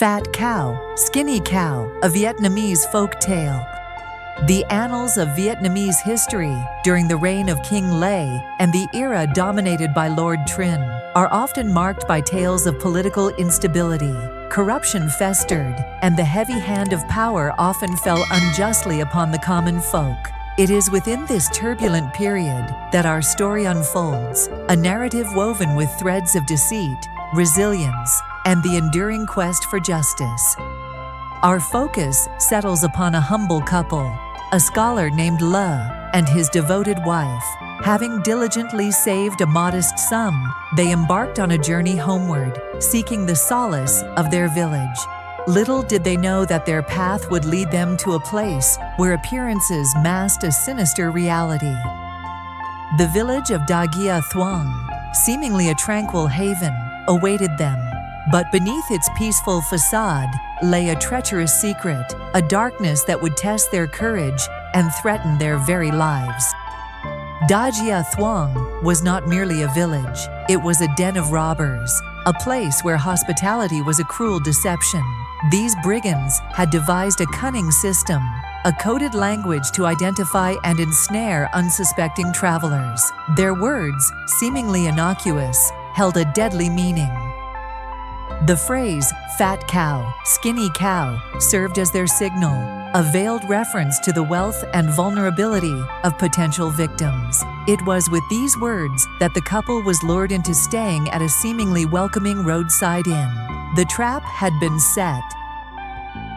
Fat Cow, Skinny Cow, a Vietnamese folk tale. The annals of Vietnamese history during the reign of King Lê and the era dominated by Lord Trinh are often marked by tales of political instability. Corruption festered, and the heavy hand of power often fell unjustly upon the common folk. It is within this turbulent period that our story unfolds, a narrative woven with threads of deceit, resilience, and the enduring quest for justice. Our focus settles upon a humble couple, a scholar named Le and his devoted wife. Having diligently saved a modest sum, they embarked on a journey homeward, seeking the solace of their village. Little did they know that their path would lead them to a place where appearances masked a sinister reality. The village of Da Gia Thuong, seemingly a tranquil haven, awaited them. But beneath its peaceful facade lay a treacherous secret, a darkness that would test their courage and threaten their very lives. Da Gia Thuong was not merely a village, it was a den of robbers, a place where hospitality was a cruel deception. These brigands had devised a cunning system, a coded language to identify and ensnare unsuspecting travelers. Their words, seemingly innocuous, held a deadly meaning. The phrase, fat cow, skinny cow, served as their signal, a veiled reference to the wealth and vulnerability of potential victims. It was with these words that the couple was lured into staying at a seemingly welcoming roadside inn. The trap had been set.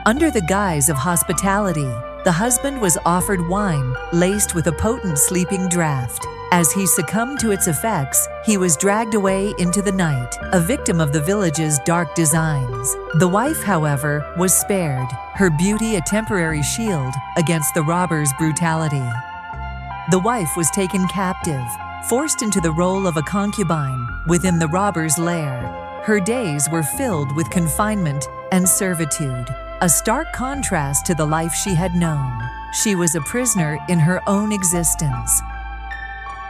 Under the guise of hospitality, the husband was offered wine laced with a potent sleeping draught. As he succumbed to its effects, he was dragged away into the night, a victim of the village's dark designs. The wife, however, was spared, her beauty a temporary shield against the robbers' brutality. The wife was taken captive, forced into the role of a concubine within the robbers' lair. Her days were filled with confinement and servitude, a stark contrast to the life she had known. She was a prisoner in her own existence.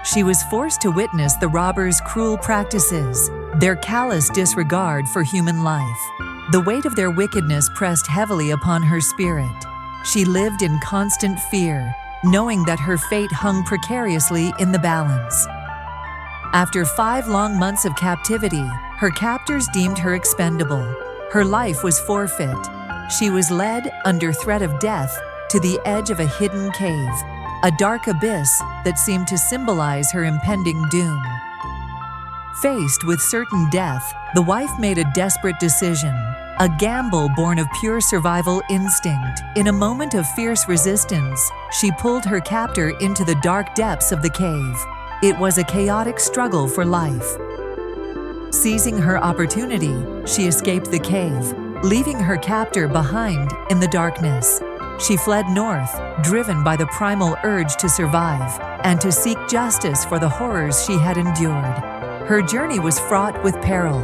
She was forced to witness the robbers' cruel practices, their callous disregard for human life. The weight of their wickedness pressed heavily upon her spirit. She lived in constant fear, knowing that her fate hung precariously in the balance. After 5 long months of captivity, her captors deemed her expendable. Her life was forfeit. She was led, under threat of death, to the edge of a hidden cave, a dark abyss that seemed to symbolize her impending doom. Faced with certain death, the wife made a desperate decision, a gamble born of pure survival instinct. In a moment of fierce resistance, she pulled her captor into the dark depths of the cave. It was a chaotic struggle for life. Seizing her opportunity, she escaped the cave, leaving her captor behind in the darkness. She fled north, driven by the primal urge to survive and to seek justice for the horrors she had endured. Her journey was fraught with peril.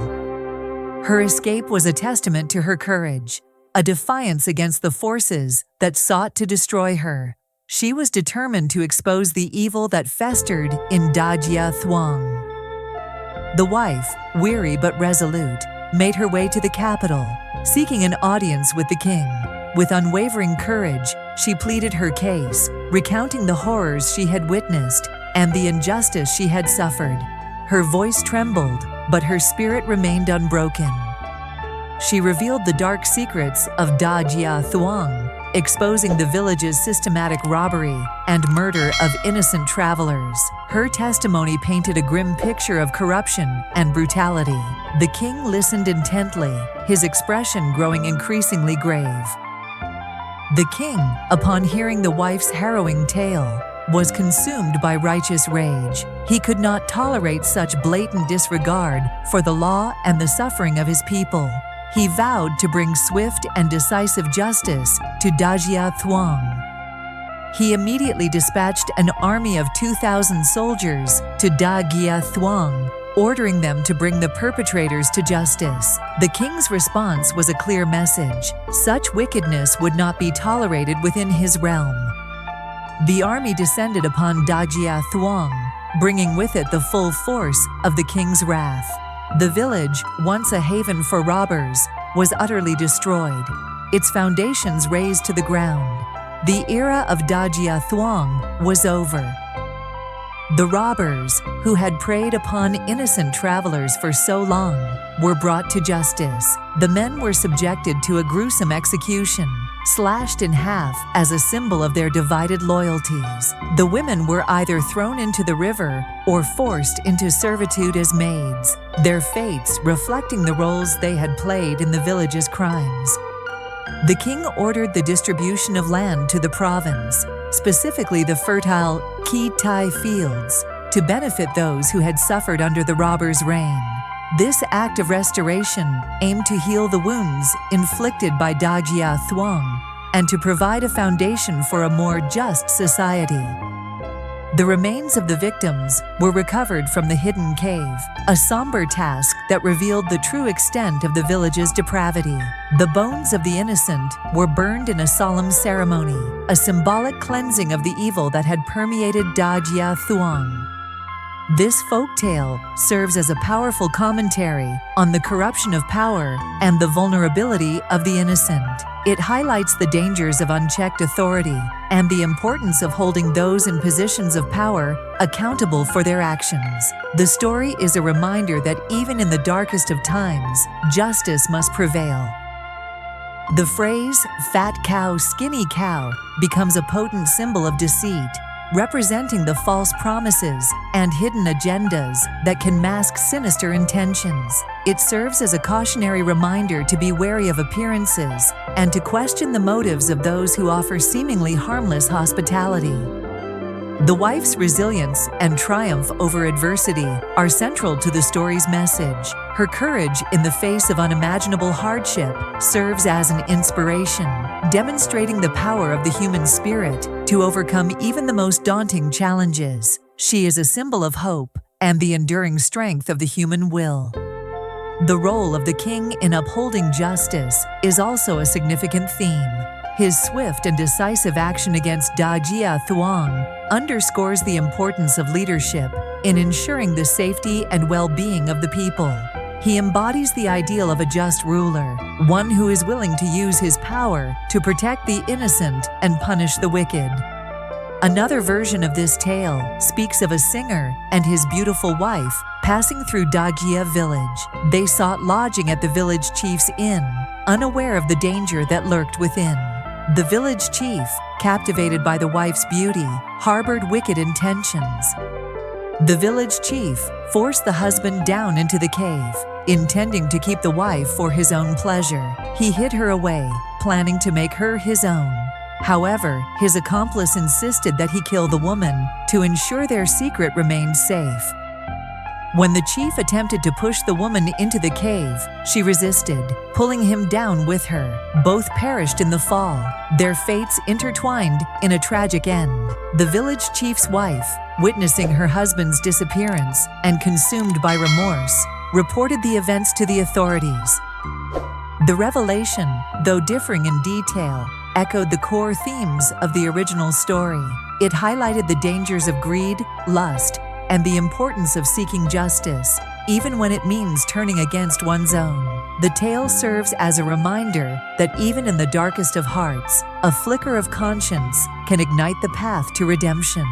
Her escape was a testament to her courage, a defiance against the forces that sought to destroy her. She was determined to expose the evil that festered in Da Gia Thuong. The wife, weary but resolute, made her way to the capital, seeking an audience with the king. With unwavering courage, she pleaded her case, recounting the horrors she had witnessed and the injustice she had suffered. Her voice trembled, but her spirit remained unbroken. She revealed the dark secrets of Da Gia Thuong, exposing the village's systematic robbery and murder of innocent travelers. Her testimony painted a grim picture of corruption and brutality. The king listened intently, his expression growing increasingly grave. The king, upon hearing the wife's harrowing tale, was consumed by righteous rage. He could not tolerate such blatant disregard for the law and the suffering of his people. He vowed to bring swift and decisive justice to Da Gia Thuong. He immediately dispatched an army of 2,000 soldiers to Da Gia Thuong, ordering them to bring the perpetrators to justice. The king's response was a clear message: such wickedness would not be tolerated within his realm. The army descended upon Da Gia Thuong, bringing with it the full force of the king's wrath. The village, once a haven for robbers, was utterly destroyed, its foundations razed to the ground. The era of Dajia Thuong was over. The robbers, who had preyed upon innocent travelers for so long, were brought to justice. The men were subjected to a gruesome execution, slashed in half as a symbol of their divided loyalties. The women were either thrown into the river or forced into servitude as maids, their fates reflecting the roles they had played in the village's crimes. The king ordered the distribution of land to the province, specifically the fertile Ki Tai fields, to benefit those who had suffered under the robbers' reign. This act of restoration aimed to heal the wounds inflicted by Dajia Thuong and to provide a foundation for a more just society. The remains of the victims were recovered from the hidden cave, a somber task that revealed the true extent of the village's depravity. The bones of the innocent were burned in a solemn ceremony, a symbolic cleansing of the evil that had permeated Dajia Thuong. This folktale serves as a powerful commentary on the corruption of power and the vulnerability of the innocent. It highlights the dangers of unchecked authority and the importance of holding those in positions of power accountable for their actions. The story is a reminder that even in the darkest of times, justice must prevail. The phrase, "fat cow, skinny cow," becomes a potent symbol of deceit, representing the false promises and hidden agendas that can mask sinister intentions. It serves as a cautionary reminder to be wary of appearances and to question the motives of those who offer seemingly harmless hospitality. The wife's resilience and triumph over adversity are central to the story's message. Her courage in the face of unimaginable hardship serves as an inspiration, demonstrating the power of the human spirit to overcome even the most daunting challenges. She is a symbol of hope and the enduring strength of the human will. The role of the king in upholding justice is also a significant theme. His swift and decisive action against Dajia Thuong underscores the importance of leadership in ensuring the safety and well-being of the people. He embodies the ideal of a just ruler, one who is willing to use his power to protect the innocent and punish the wicked. Another version of this tale speaks of a singer and his beautiful wife passing through Dajia village. They sought lodging at the village chief's inn, unaware of the danger that lurked within. The village chief, captivated by the wife's beauty, harbored wicked intentions. The village chief forced the husband down into the cave, intending to keep the wife for his own pleasure. He hid her away, planning to make her his own. However, his accomplice insisted that he kill the woman to ensure their secret remained safe. When the chief attempted to push the woman into the cave, she resisted, pulling him down with her. Both perished in the fall, their fates intertwined in a tragic end. The village chief's wife, witnessing her husband's disappearance and consumed by remorse, reported the events to the authorities. The revelation, though differing in detail, echoed the core themes of the original story. It highlighted the dangers of greed, lust, and the importance of seeking justice, even when it means turning against one's own. The tale serves as a reminder that even in the darkest of hearts, a flicker of conscience can ignite the path to redemption.